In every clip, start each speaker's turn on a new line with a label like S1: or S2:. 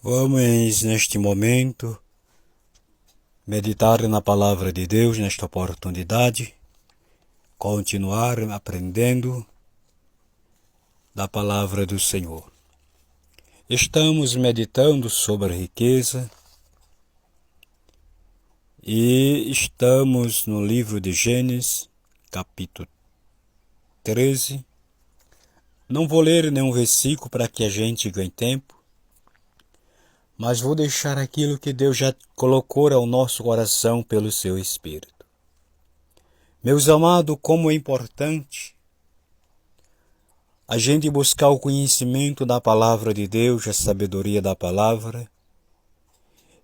S1: Vamos, neste momento, meditar na Palavra de Deus nesta oportunidade, continuar aprendendo da Palavra do Senhor. Estamos meditando sobre a riqueza e estamos no livro de Gênesis, capítulo 13. Não vou ler nenhum versículo para que a gente ganhe tempo, mas vou deixar aquilo que Deus já colocou ao nosso coração pelo seu Espírito. Meus amados, como é importante a gente buscar o conhecimento da Palavra de Deus, a sabedoria da Palavra,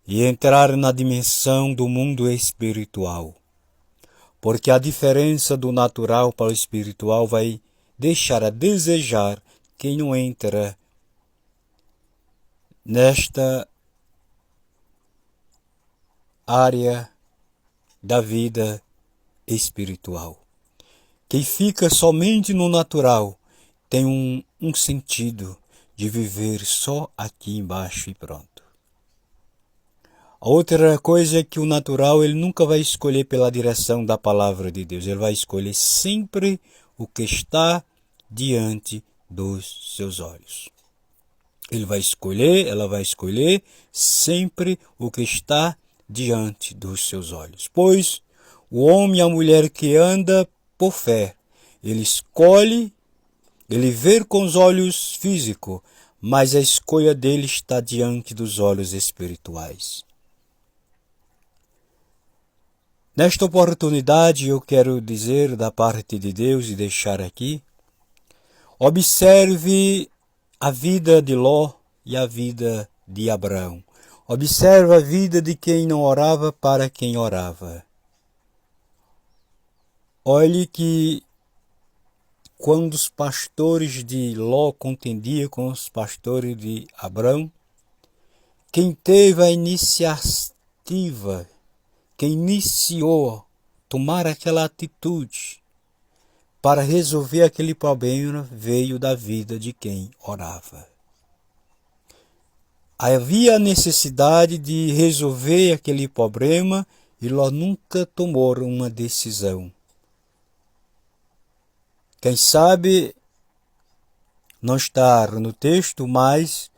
S1: e entrar na dimensão do mundo espiritual. Porque a diferença do natural para o espiritual vai deixar a desejar quem não entra nesta área da vida espiritual. Quem fica somente no natural tem um sentido de viver só aqui embaixo e pronto. A outra coisa é que o natural ele nunca vai escolher pela direção da palavra de Deus. Ele vai escolher sempre o que está diante dos seus olhos. Ela vai escolher sempre o que está diante dos seus olhos. Pois o homem e a mulher que anda por fé, ele escolhe, ele vê com os olhos físicos, mas a escolha dele está diante dos olhos espirituais. Nesta oportunidade eu quero dizer da parte de Deus e deixar aqui, observe a vida de Ló e a vida de Abraão. Observe a vida de quem não orava para quem orava. Olhe que quando os pastores de Ló contendiam com os pastores de Abraão, quem teve a iniciativa, quem iniciou tomar aquela atitude para resolver aquele problema veio da vida de quem orava. Havia a necessidade de resolver aquele problema e Ló nunca tomou uma decisão. Quem sabe não está no texto, mas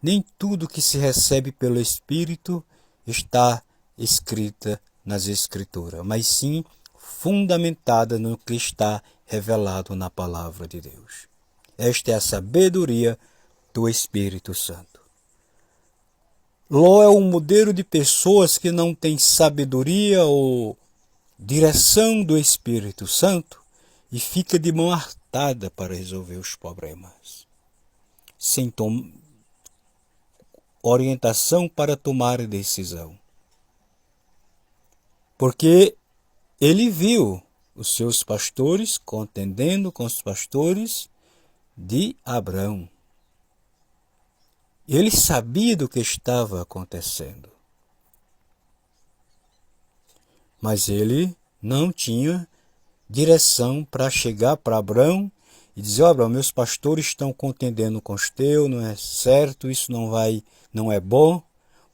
S1: nem tudo que se recebe pelo Espírito está escrita nas Escrituras, mas sim fundamentada no que está revelado na Palavra de Deus. Esta é a sabedoria do Espírito Santo. Ló é um modelo de pessoas que não têm sabedoria ou direção do Espírito Santo e fica de mão atada para resolver os problemas, sem orientação para tomar decisão. Porque ele viu os seus pastores contendendo com os pastores de Abraão. Ele sabia do que estava acontecendo. Mas ele não tinha direção para chegar para Abraão e dizer: Abraão, meus pastores estão contendendo com os teus, não é certo, isso não é bom,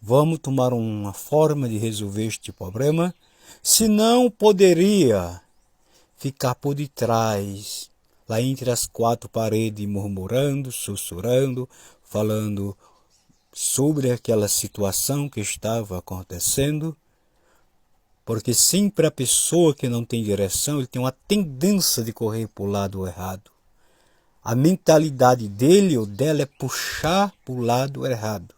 S1: vamos tomar uma forma de resolver este problema. Senão poderia ficar por detrás, lá entre as quatro paredes, murmurando, sussurrando, falando sobre aquela situação que estava acontecendo, porque sempre a pessoa que não tem direção, ele tem uma tendência de correr para o lado errado. A mentalidade dele ou dela é puxar para o lado errado.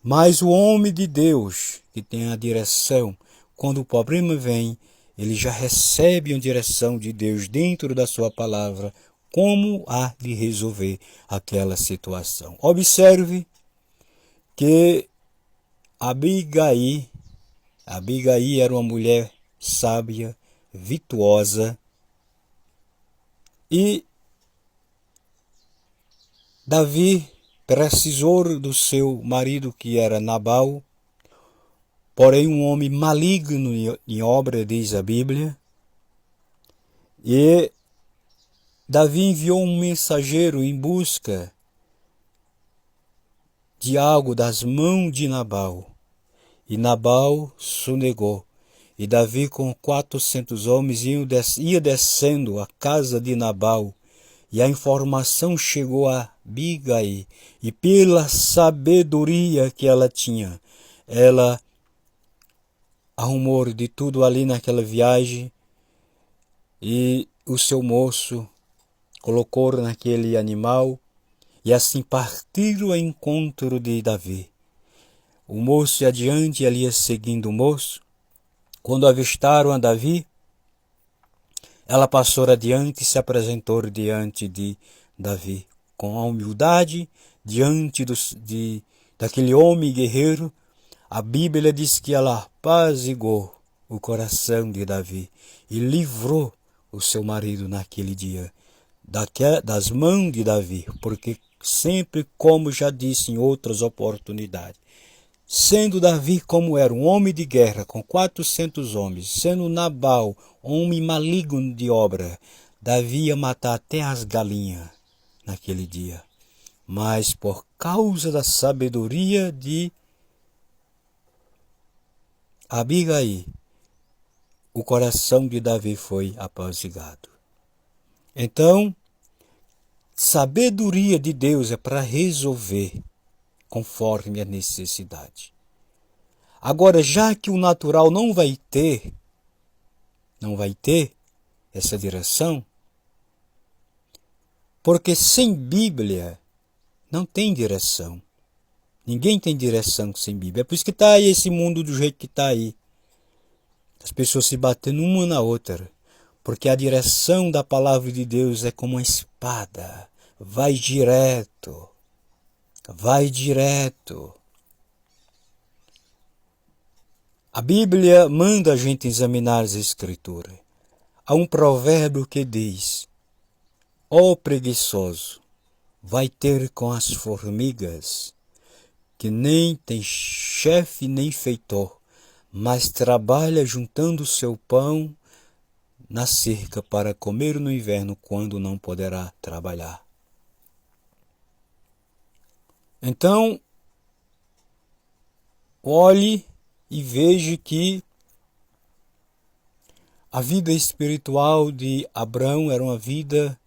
S1: Mas o homem de Deus, que tem a direção, quando o problema vem, ele já recebe uma direção de Deus dentro da sua palavra, como há de resolver aquela situação. Observe que Abigail era uma mulher sábia, virtuosa, e Davi precisou do seu marido, que era Nabal, porém um homem maligno em obra, diz a Bíblia, e Davi enviou um mensageiro em busca de algo das mãos de Nabal. E Nabal sonegou. E Davi com 400 homens ia descendo à casa de Nabal. E a informação chegou a Abigail. E pela sabedoria que ela tinha, ela arrumou de tudo ali naquela viagem. E o seu moço colocou naquele animal. E assim partiram ao encontro de Davi. O moço ia adiante, ele ia seguindo o moço. Quando avistaram a Davi, ela passou adiante e se apresentou diante de Davi. Com a humildade, diante daquele homem guerreiro, a Bíblia diz que ela apaziguou o coração de Davi e livrou o seu marido naquele dia das mãos de Davi, porque sempre, como já disse em outras oportunidades, sendo Davi como era um homem de guerra com 400 homens, sendo Nabal homem maligno de obra, Davi ia matar até as galinhas naquele dia. Mas por causa da sabedoria de Abigail, o coração de Davi foi apaziguado. Então, sabedoria de Deus é para resolver conforme a necessidade. Agora, já que o natural não vai ter essa direção, porque sem Bíblia não tem direção. Ninguém tem direção sem Bíblia. É por isso que está aí esse mundo do jeito que está aí. As pessoas se batendo uma na outra. Porque a direção da palavra de Deus é como uma espada. Vai direto. Vai direto. A Bíblia manda a gente examinar as Escrituras. Há um provérbio que diz: ó preguiçoso, vai ter com as formigas, que nem tem chefe nem feitor, mas trabalha juntando seu pão na cerca para comer no inverno, quando não poderá trabalhar. Então, olhe e veja que a vida espiritual de Abraão era uma vida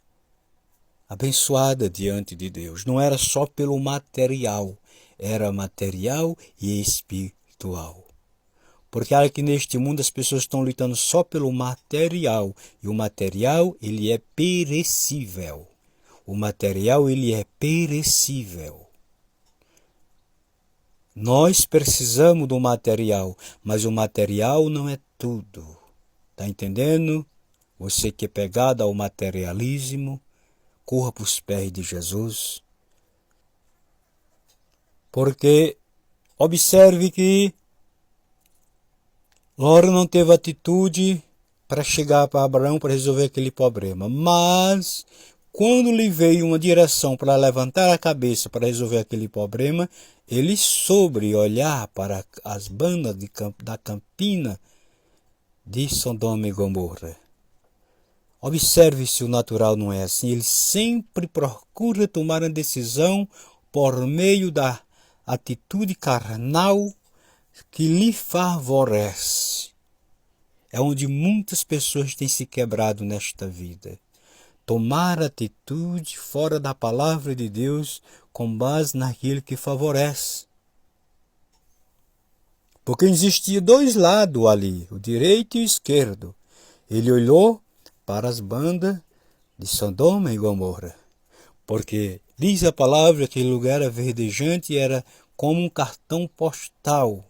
S1: abençoada diante de Deus. Não era só pelo material, era material e espiritual. Porque aqui neste mundo as pessoas estão lutando só pelo material. E o material, ele é perecível. O material, ele é perecível. Nós precisamos do material, mas o material não é tudo. Está entendendo? Você que é pegado ao materialismo, corra para os pés de Jesus. Porque observe que Ló não teve atitude para chegar para Abraão para resolver aquele problema. Mas, quando lhe veio uma direção para levantar a cabeça para resolver aquele problema, ele soube olhar para as bandas da campina de Sodoma e Gomorra. Observe se o natural não é assim. Ele sempre procura tomar a decisão por meio da atitude carnal que lhe favorece. É onde muitas pessoas têm se quebrado nesta vida. Tomar atitude fora da palavra de Deus com base naquilo que favorece. Porque existia dois lados ali, o direito e o esquerdo. Ele olhou para as bandas de Sodoma e Gomorra. Porque diz a palavra que aquele lugar era verdejante e era como um cartão postal.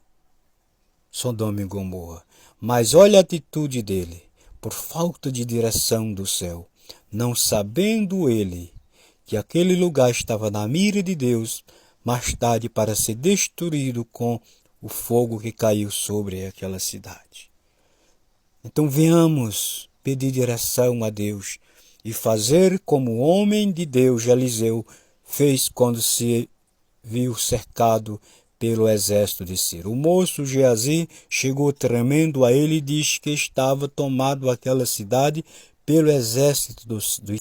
S1: Sodoma e Gomorra. Mas olha a atitude dele, por falta de direção do céu, não sabendo ele que aquele lugar estava na mira de Deus, mais tarde para ser destruído com o fogo que caiu sobre aquela cidade. Então venhamos pedir direção a Deus e fazer como o homem de Deus, Eliseu, fez quando se viu cercado pelo exército de Ciro. O moço Geazi chegou tremendo a ele e disse que estava tomado aquela cidade pelo exército do